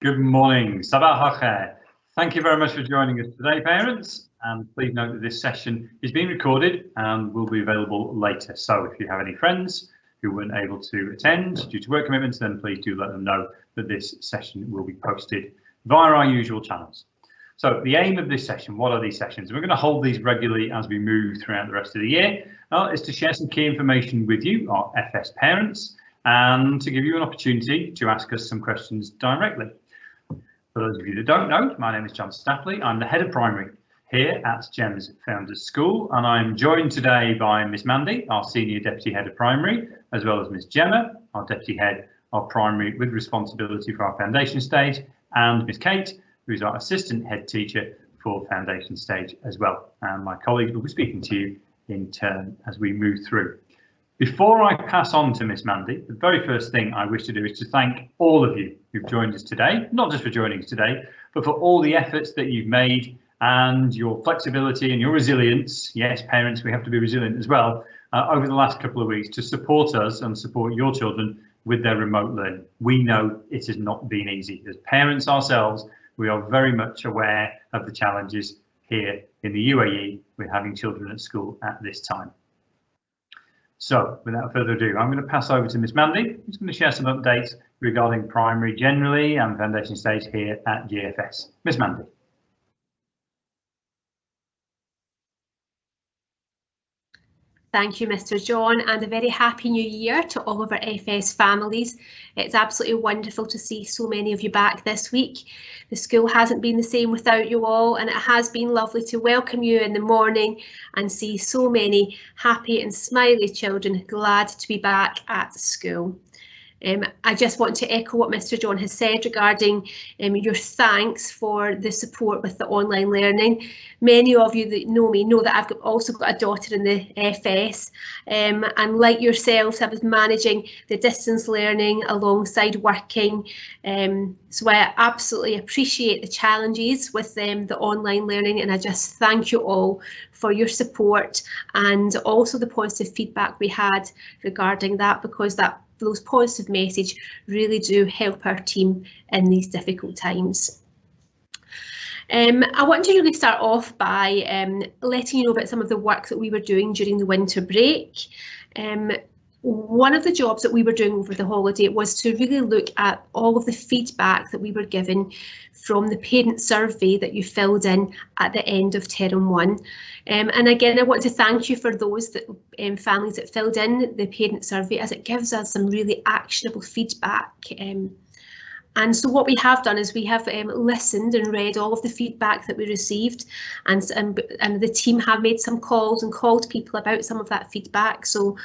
Good morning, Sabah al Khair. Thank you very much for joining us today, parents. And please note that this session is being recorded and will be available later. So if you have any friends who weren't able to attend due to work commitments, then please do let them know that this session will be posted via our usual channels. So the aim of this session, what are these sessions? We're going to hold these regularly as we move throughout the rest of the year, is to share some key information with you, our FS parents, and to give you an opportunity to ask us some questions directly. For those of you that don't know, my name is John Stapley. I'm the head of primary here at GEMS Founders School, and I'm joined today by Miss Mandy, our senior deputy head of primary, as well as Miss Gemma, our deputy head of primary with responsibility for our foundation stage, and Miss Kate, who's our assistant head teacher for foundation stage as well. And my colleagues will be speaking to you in turn as we move through. Before I pass on to Miss Mandy, the very first thing I wish to do is to thank all of you who've joined us today, not just for joining us today, but for all the efforts that you've made and your flexibility and your resilience. Yes, parents, we have to be resilient as well, over the last couple of weeks to support us and support your children with their remote learning. We know it has not been easy. As parents ourselves, we are very much aware of the challenges here in the UAE with having children at school at this time. So without further ado, I'm going to pass over to Miss Mandy, who's going to share some updates regarding primary generally and foundation stage here at GFS. Miss Mandy. Thank you, Mr. John, and a very happy new year to all of our FS families. It's absolutely wonderful to see so many of you back this week. The school hasn't been the same without you all, and it has been lovely to welcome you in the morning and see so many happy and smiley children glad to be back at school. I just want to echo what Mr. John has said regarding your thanks for the support with the online learning. Many of you that know me know that I've also got a daughter in the FS, and like yourselves, I was managing the distance learning alongside working. So I absolutely appreciate the challenges with the online learning, and I just thank you all for your support and also the positive feedback we had regarding that, because those positive messages really do help our team in these difficult times. I want to really start off by letting you know about some of the work that we were doing during the winter break. One of the jobs that we were doing over the holiday was to really look at all of the feedback that we were given from the parent survey that you filled in at the end of term 1. And again, I want to thank you for those families that filled in the parent survey, as it gives us some really actionable feedback. And so what we have done is we have listened and read all of the feedback that we received, and the team have made some calls and called people about some of that feedback. So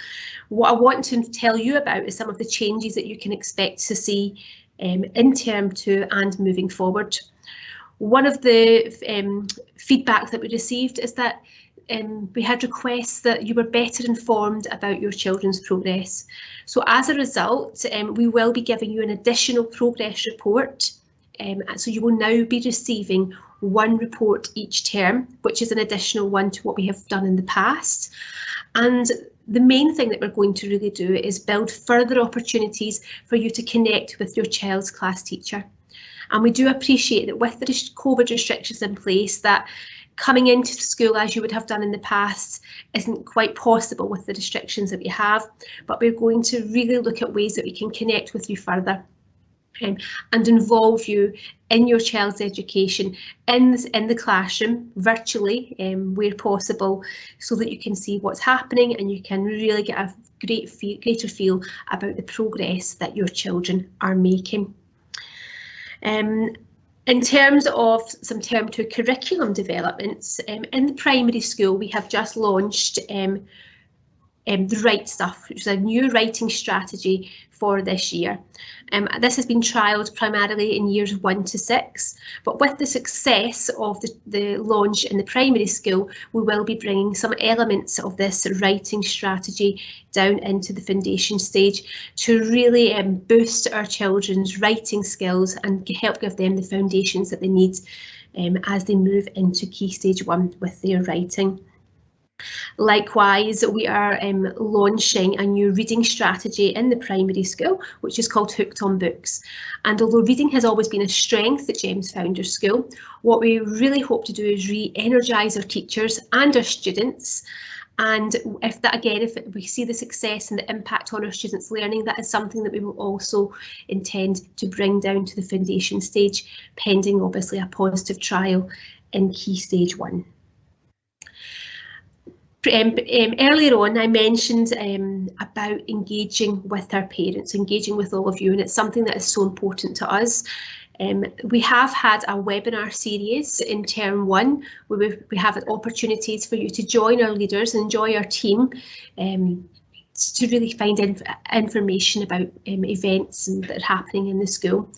what I want to tell you about is some of the changes that you can expect to see in term 2 and moving forward. One of the feedback that we received is that we had requests that you were better informed about your children's progress. So as a result, we will be giving you an additional progress report. So you will now be receiving one report each term, which is an additional one to what we have done in the past. And the main thing that we're going to really do is build further opportunities for you to connect with your child's class teacher. And we do appreciate that with the COVID restrictions in place, that coming into school as you would have done in the past isn't quite possible with the restrictions that we have, but we're going to really look at ways that we can connect with you further and involve you in your child's education in the classroom virtually where possible, so that you can see what's happening and you can really get a greater feel about the progress that your children are making. In terms of some term 2 curriculum developments, in the primary school we have just launched the Right Stuff, which is a new writing strategy for this year. This has been trialled primarily in years 1 to 6, but with the success of the launch in the primary school, we will be bringing some elements of this writing strategy down into the foundation stage to really boost our children's writing skills and help give them the foundations that they need as they move into Key Stage 1 with their writing. Likewise, we are launching a new reading strategy in the primary school, which is called Hooked on Books. And although reading has always been a strength at James Founders School, what we really hope to do is re-energise our teachers and our students. And if we see the success and the impact on our students' learning, that is something that we will also intend to bring down to the foundation stage, pending obviously a positive trial in Key Stage 1. Earlier on, I mentioned about engaging with our parents, engaging with all of you, and it's something that is so important to us. We have had a webinar series in Term 1 where we have opportunities for you to join our leaders and enjoy our team to really find information about events that are happening in the school.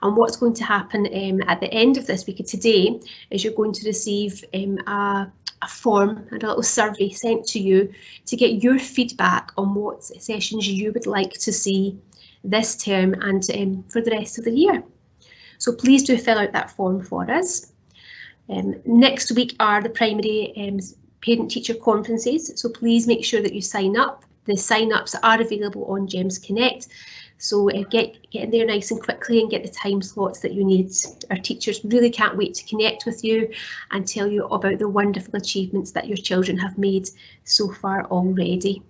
And what's going to happen at the end of this week today is you're going to receive a form and a little survey sent to you to get your feedback on what sessions you would like to see this term and for the rest of the year. So please do fill out that form for us. Next week are the primary parent-teacher conferences, so please make sure that you sign up. The sign-ups are available on GEMS Connect, so get in there nice and quickly and get the time slots that you need. Our teachers really can't wait to connect with you and tell you about the wonderful achievements that your children have made so far already.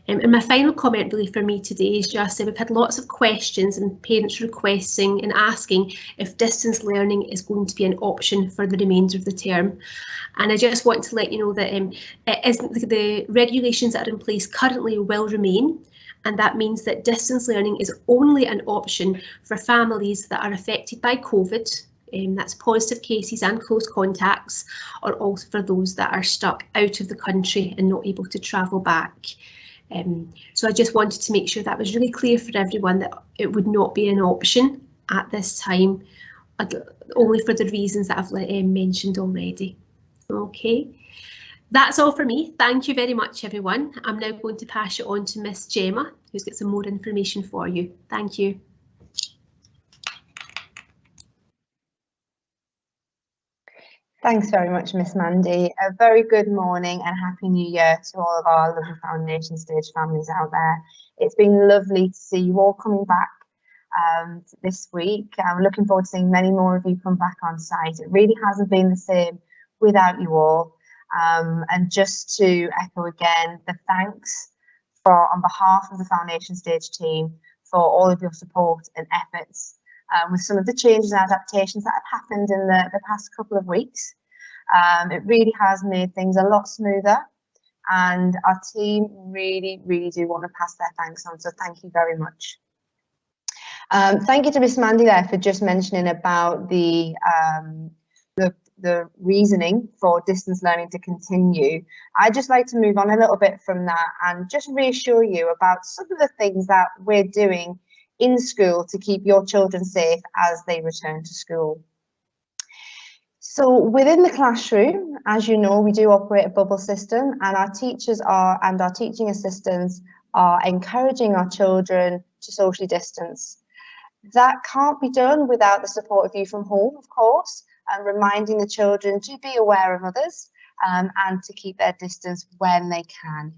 And my final comment really for me today is just that we've had lots of questions and parents requesting and asking if distance learning is going to be an option for the remainder of the term. And I just want to let you know that the regulations that are in place currently will remain, and that means that distance learning is only an option for families that are affected by COVID. That's positive cases and close contacts, or also for those that are stuck out of the country and not able to travel back. So I just wanted to make sure that was really clear for everyone that it would not be an option at this time, only for the reasons that I've mentioned already. Okay, that's all for me. Thank you very much, everyone. I'm now going to pass it on to Miss Gemma, who's got some more information for you. Thank you. Thanks very much, Miss Mandy. A very good morning and Happy New Year to all of our lovely foundation stage families out there. It's been lovely to see you all coming back this week. I'm looking forward to seeing many more of you come back on site. It really hasn't been the same without you all. And just to echo again, the thanks on behalf of the foundation stage team for all of your support and efforts. With some of the changes and adaptations that have happened in the past couple of weeks. It really has made things a lot smoother, and our team really do want to pass their thanks on, so thank you very much. Thank you to Miss Mandy there for just mentioning about the reasoning for distance learning to continue. I'd just like to move on a little bit from that and just reassure you about some of the things that we're doing in school to keep your children safe as they return to school. So within the classroom, as you know, we do operate a bubble system, and our teachers and our teaching assistants are encouraging our children to socially distance. That can't be done without the support of you from home, of course, and reminding the children to be aware of others and to keep their distance when they can.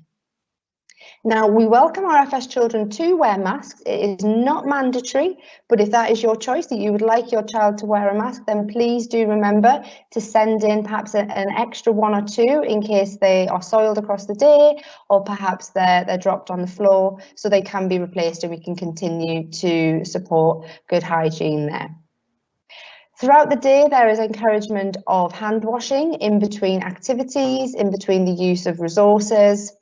Now, we welcome our FS children to wear masks. It is not mandatory, but if that is your choice, that you would like your child to wear a mask, then please do remember to send in perhaps an extra 1 or 2 in case they are soiled across the day, or perhaps they're dropped on the floor, so they can be replaced and we can continue to support good hygiene there. Throughout the day, there is encouragement of hand washing in between activities, in between the use of resources,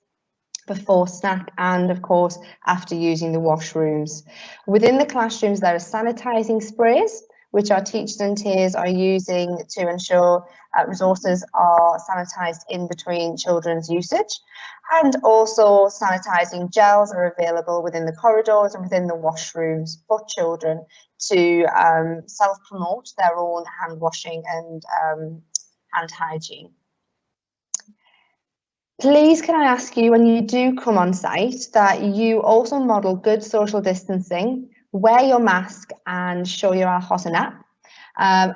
before snack, and of course after using the washrooms. Within the classrooms there are sanitising sprays which our teachers and TAs are using to ensure resources are sanitised in between children's usage, and also sanitising gels are available within the corridors and within the washrooms for children to self-promote their own hand washing and hand hygiene. Please can I ask you, when you do come on site, that you also model good social distancing, wear your mask and show your Al Hosanat.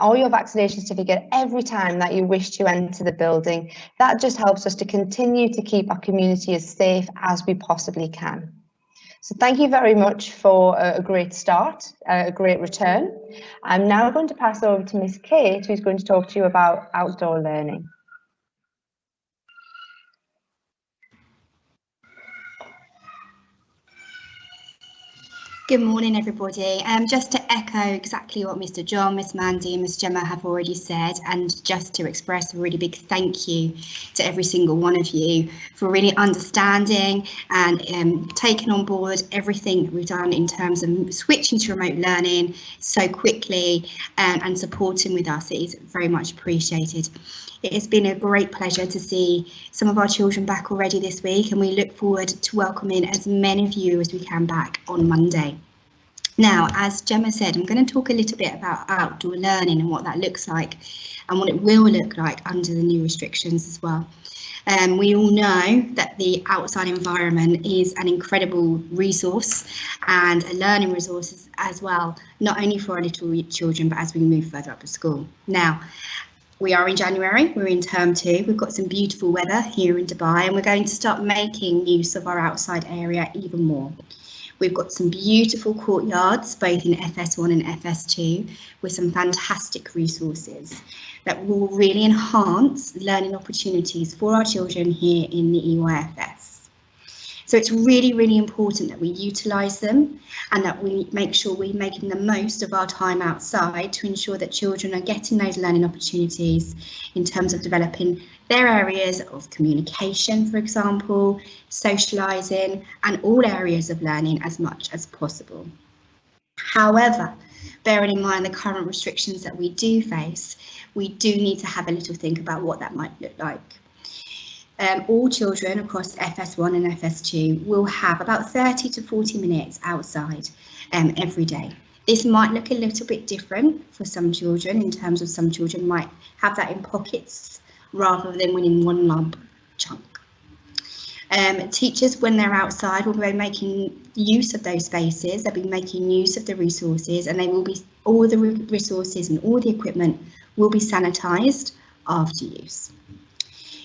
or your vaccination certificate every time that you wish to enter the building. That just helps us to continue to keep our community as safe as we possibly can. So thank you very much for a great start, a great return. I'm now going to pass over to Miss Kate, who's going to talk to you about outdoor learning. Good morning, everybody. Just to echo exactly what Mr. John, Miss Mandy and Miss Gemma have already said, and just to express a really big thank you to every single one of you for really understanding and taking on board everything that we've done in terms of switching to remote learning so quickly and supporting with us. It is very much appreciated. It has been a great pleasure to see some of our children back already this week, and we look forward to welcoming as many of you as we can back on Monday. Now, as Gemma said, I'm going to talk a little bit about outdoor learning and what that looks like and what it will look like under the new restrictions as well. We all know that the outside environment is an incredible resource and a learning resource as well, not only for our little children, but as we move further up at school. Now, we are in January, we're in term 2, we've got some beautiful weather here in Dubai, and we're going to start making use of our outside area even more. We've got some beautiful courtyards, both in FS1 and FS2, with some fantastic resources that will really enhance learning opportunities for our children here in the EYFS. So it's really, really important that we utilise them and that we make sure we're making the most of our time outside to ensure that children are getting those learning opportunities in terms of developing their areas of communication, for example, socialising, and all areas of learning as much as possible. However, bearing in mind the current restrictions that we do face, we do need to have a little think about what that might look like. All children across FS1 and FS2 will have about 30 to 40 minutes outside every day. This might look a little bit different for some children, in terms of some children might have that in pockets rather than in one lump chunk. Teachers, when they're outside, will be making use of those spaces, they'll be making use of the resources, and they will be, all the resources and all the equipment will be sanitised after use.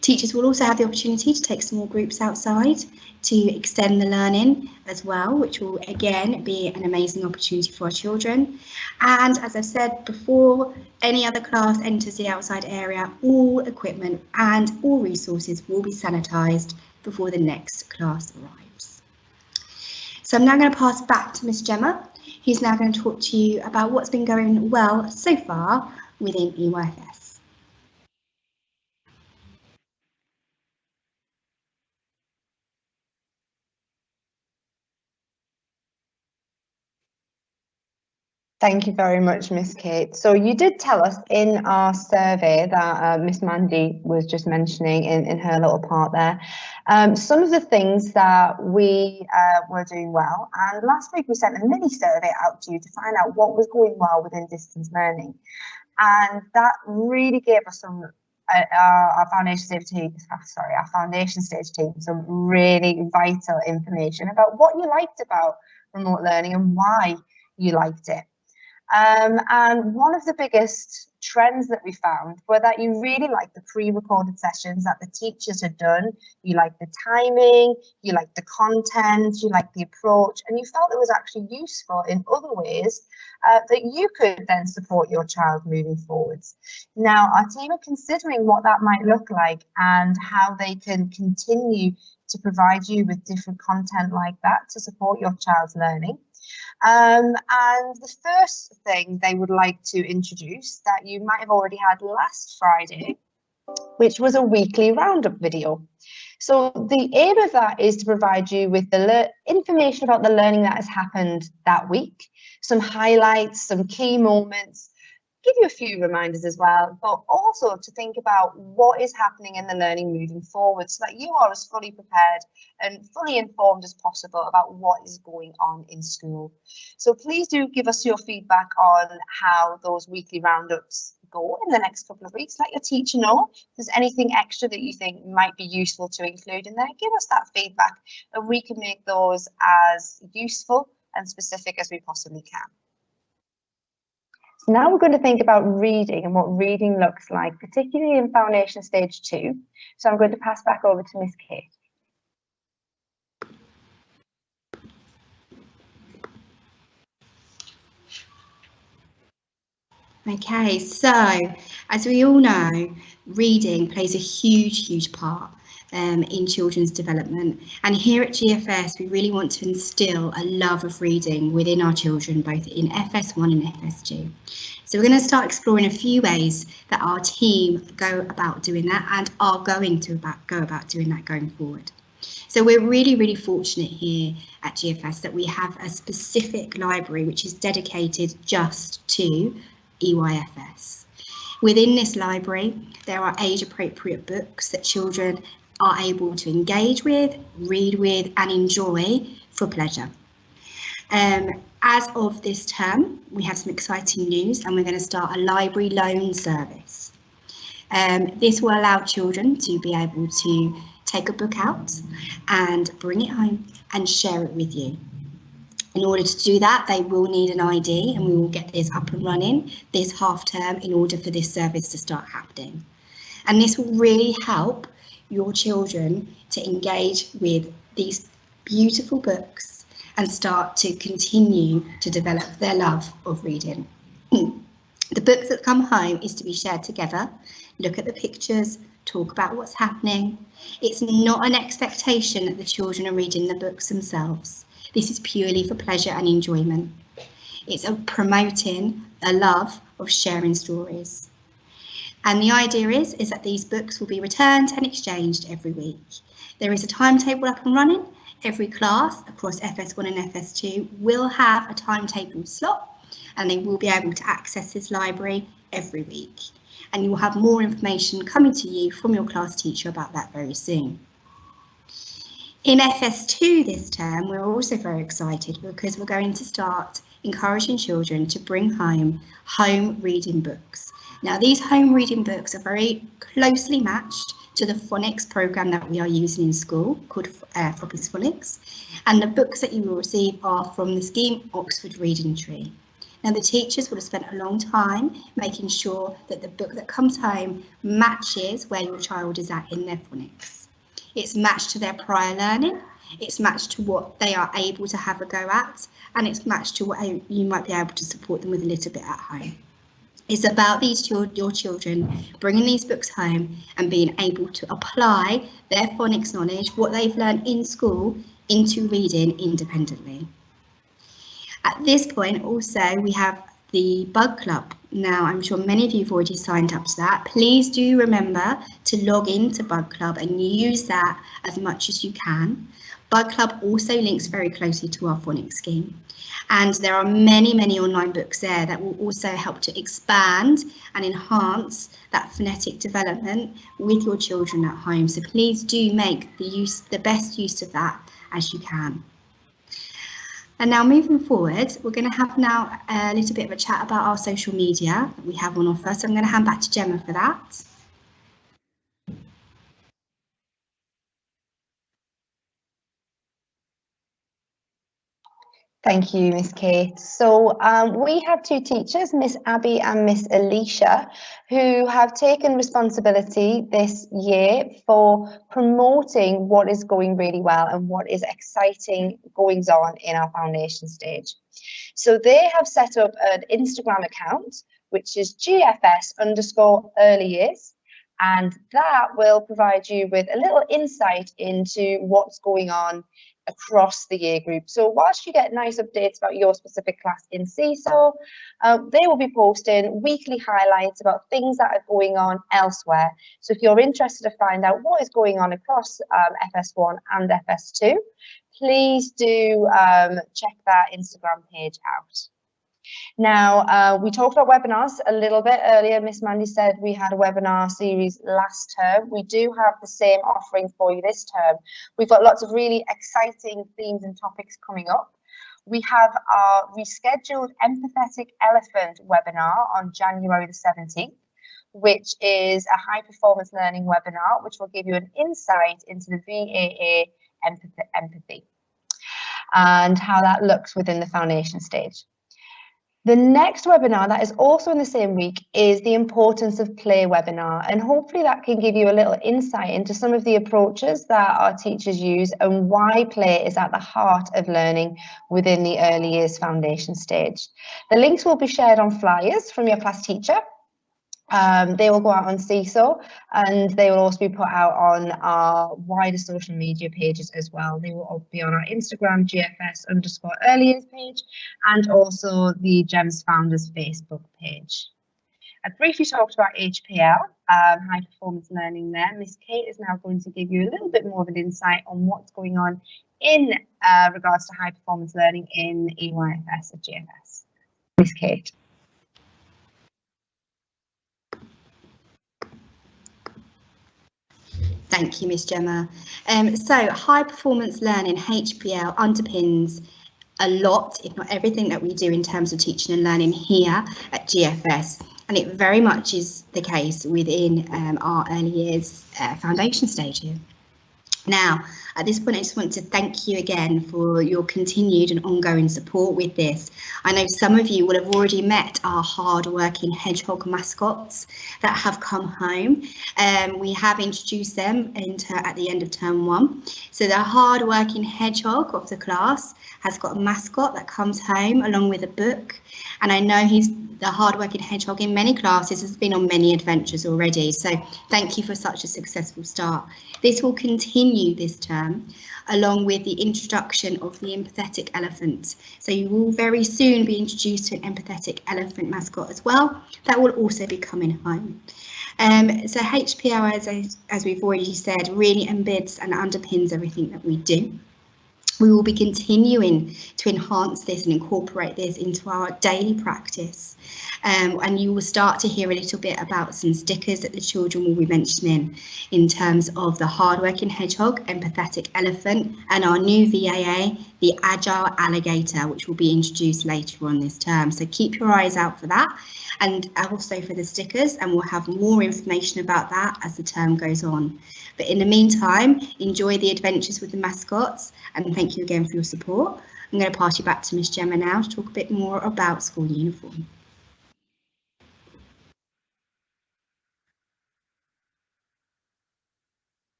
Teachers will also have the opportunity to take small groups outside to extend the learning as well, which will again be an amazing opportunity for our children. And as I've said before, any other class enters the outside area, all equipment and all resources will be sanitised before the next class arrives. So I'm now going to pass back to Miss Gemma, who's now going to talk to you about what's been going well so far within EYFS. Thank you very much, Miss Kate. So you did tell us in our survey that Miss Mandy was just mentioning in her little part there, some of the things that we were doing well. And last week we sent a mini survey out to you to find out what was going well within distance learning. And that really gave us some, our foundation stage team, some really vital information about what you liked about remote learning and why you liked it. And one of the biggest trends that we found were that you really liked the pre-recorded sessions that the teachers had done. You liked the timing, you liked the content, you liked the approach, and you felt it was actually useful in other ways that you could then support your child moving forwards. Now, our team are considering what that might look like and how they can continue to provide you with different content like that to support your child's learning. And the first thing they would like to introduce that you might have already had last Friday, which was a weekly roundup video. So the aim of that is to provide you with the information about the learning that has happened that week, some highlights, some key moments, give you a few reminders as well, but also to think about what is happening in the learning moving forward so that you are as fully prepared and fully informed as possible about what is going on in school. So please do give us your feedback on how those weekly roundups go in the next couple of weeks. Let your teacher know if there's anything extra that you think might be useful to include in there. Give us that feedback and we can make those as useful and specific as we possibly can. So now we're going to think about reading and what reading looks like, particularly in Foundation Stage 2. So I'm going to pass back over to Miss Kate. Okay, so as we all know, reading plays a huge part in children's development, and here at GFS we really want to instill a love of reading within our children, both in FS1 and FS2. So we're going to start exploring a few ways that our team go about doing that and are going to go about doing that going forward. So we're really fortunate here at GFS that we have a specific library which is dedicated just to EYFS. Within this library, there are age-appropriate books that children are able to engage with, read with, and enjoy for pleasure. As of this term, we have some exciting news, and we're going to start a library loan service. This will allow children to be able to take a book out and bring it home and share it with you. In order to do that, they will need an ID, and we will get this up and running this half term in order for this service to start happening. And this will really help your children to engage with these beautiful books and start to continue to develop their love of reading. The books that come home is to be shared together, look at the pictures, talk about what's happening. It's not an expectation that the children are reading the books themselves. This is purely for pleasure and enjoyment. It's promoting a love of sharing stories. And the idea is that these books will be returned and exchanged every week. There is a timetable up and running. Every class across FS1 and FS2 will have a timetable slot, and they will be able to access this library every week. And you will have more information coming to you from your class teacher about that very soon. In FS2 this term, we're also very excited because we're going to start encouraging children to bring home reading books. Now, these home reading books are very closely matched to the phonics programme that we are using in school, called Froppy's Phonics, and the books that you will receive are from the scheme Oxford Reading Tree. Now, the teachers would have spent a long time making sure that the book that comes home matches where your child is at in their phonics. It's matched to their prior learning, it's matched to what they are able to have a go at, and it's matched to what you might be able to support them with a little bit at home. It's about your children bringing these books home and being able to apply their phonics knowledge, what they've learned in school, into reading independently. At this point also we have the Bug Club. Now, I'm sure many of you have already signed up to that. Please do remember to log into Bug Club and use that as much as you can. Bug Club also links very closely to our phonics scheme. And there are many online books there that will also help to expand and enhance that phonetic development with your children at home. So please do make the best use of that as you can. And now moving forward, we're going to have now a little bit of a chat about our social media that we have on offer. So I'm going to hand back to Gemma for that. Thank you, Miss Kate. So we have two teachers, Miss Abby and Miss Alicia, who have taken responsibility this year for promoting what is going really well and what is exciting goings on in our foundation stage. So they have set up an Instagram account, which is GFS_early years, and that will provide you with a little insight into what's going on across the year group. So whilst you get nice updates about your specific class in CSO, they will be posting weekly highlights about things that are going on elsewhere. So if you're interested to find out what is going on across FS1 and FS2, please do check that Instagram page out. Now, we talked about webinars a little bit earlier. Miss Mandy said we had a webinar series last term. We do have the same offering for you this term. We've got lots of really exciting themes and topics coming up. We have our rescheduled Empathetic Elephant webinar on January the 17th, which is a high performance learning webinar, which will give you an insight into the VAA empathy and how that looks within the foundation stage. The next webinar that is also in the same week is the importance of play webinar, and hopefully that can give you a little insight into some of the approaches that our teachers use and why play is at the heart of learning within the early years foundation stage. The links will be shared on flyers from your class teacher. They will go out on Seesaw, and they will also be put out on our wider social media pages as well. They will all be on our Instagram, GFS_early years page, and also the GEMS Founders Facebook page. I briefly talked about HPL, high performance learning there. Miss Kate is now going to give you a little bit more of an insight on what's going on in regards to high performance learning in EYFS at GFS. Miss Kate. Thank you, Miss Gemma. So high performance learning, HPL, underpins a lot, if not everything that we do in terms of teaching and learning here at GFS. And it very much is the case within our early years foundation stage here. Now, at this point, I just want to thank you again for your continued and ongoing support with this. I know some of you will have already met our hard-working hedgehog mascots that have come home. We have introduced them at the end of term 1. So the hard-working hedgehog of the class has got a mascot that comes home along with a book. And I know he's the hard-working hedgehog in many classes, has been on many adventures already. So thank you for such a successful start. This will continue this term, along with the introduction of the empathetic elephant. So you will very soon be introduced to an empathetic elephant mascot as well. That will also be coming home. So HPL, as we've already said, really embeds and underpins everything that we do. We will be continuing to enhance this and incorporate this into our daily practice. And you will start to hear a little bit about some stickers that the children will be mentioning in terms of the hardworking hedgehog, empathetic elephant, and our new VAA, the agile alligator, which will be introduced later on this term. So keep your eyes out for that, and also for the stickers, and we'll have more information about that as the term goes on. But in the meantime, enjoy the adventures with the mascots, and thank you again for your support. I'm going to pass you back to Miss Gemma now to talk a bit more about school uniform.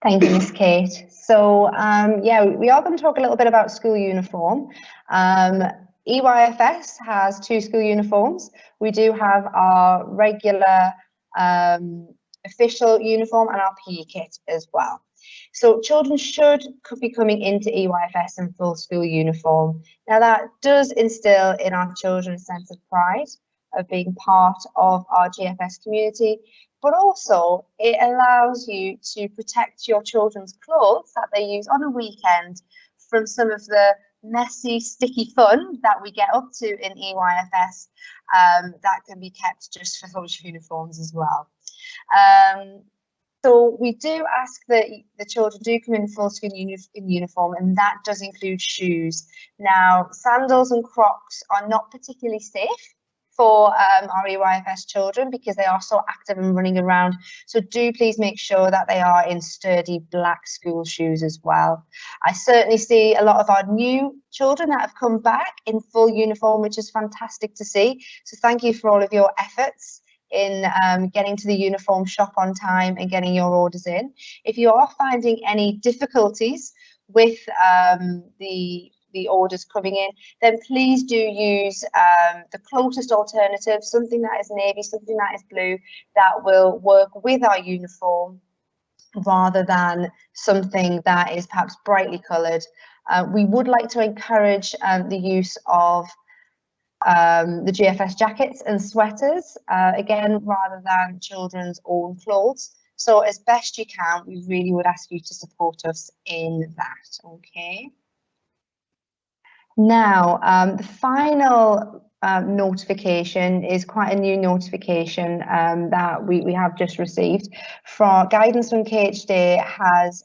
Thank you, Miss Kate. So, yeah, we are going to talk a little bit about school uniform. EYFS has 2 school uniforms. We do have our regular official uniform and our PE kit as well. So children could be coming into EYFS in full school uniform. Now that does instill in our children a sense of pride of being part of our GFS community, but also it allows you to protect your children's clothes that they use on a weekend from some of the messy, sticky fun that we get up to in EYFS that can be kept just for those uniforms as well. So we do ask that the children do come in full school uniform, and that does include shoes. Now, sandals and Crocs are not particularly safe for our EYFS children because they are so active and running around. So do please make sure that they are in sturdy black school shoes as well. I certainly see a lot of our new children that have come back in full uniform, which is fantastic to see. So thank you for all of your efforts in getting to the uniform shop on time and getting your orders in. If you are finding any difficulties with the orders coming in, then please do use the closest alternative, something that is navy, something that is blue, that will work with our uniform rather than something that is perhaps brightly coloured. We would like to encourage the use of the GFS jackets and sweaters, again, rather than children's own clothes. So as best you can, we really would ask you to support us in that, okay? Now, the final notification is quite a new notification that we have just received. Guidance from KHD has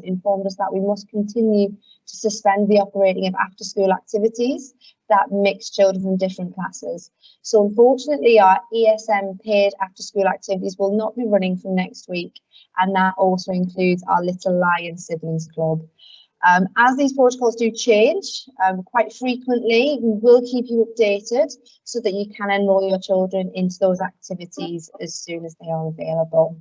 informed us that we must continue to suspend the operating of after-school activities that mix children from different classes. So unfortunately, our ESM paid after-school activities will not be running from next week, and that also includes our Little Lion Siblings Club. As these protocols do change quite frequently, we will keep you updated so that you can enrol your children into those activities as soon as they are available.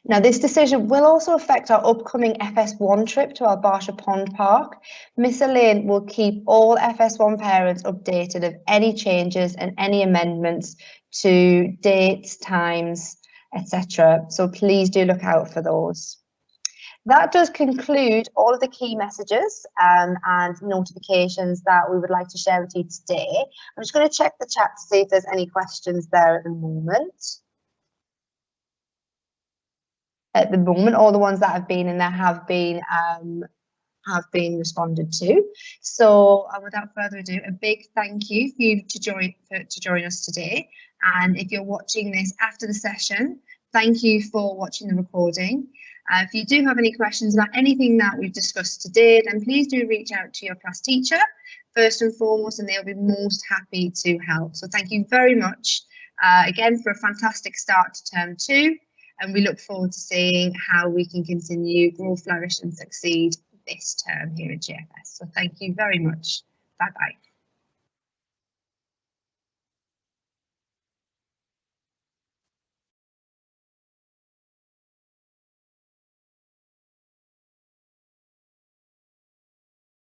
Now, this decision will also affect our upcoming FS1 trip to Albarsha Pond Park. Miss Elaine will keep all FS1 parents updated of any changes and any amendments to dates, times, etc. So please do look out for those. That does conclude all of the key messages and notifications that we would like to share with you today. I'm just going to check the chat to see if there's any questions there at the moment. At the moment, all the ones that have been in there have been responded to. So without further ado, a big thank you for you to join us today. And if you're watching this after the session, thank you for watching the recording. If you do have any questions about anything that we've discussed today, then please do reach out to your class teacher first and foremost, and they'll be most happy to help. So thank you very much again for a fantastic start to term 2, and we look forward to seeing how we can continue grow, flourish and succeed this term here at GFS. So thank you very much. Bye bye.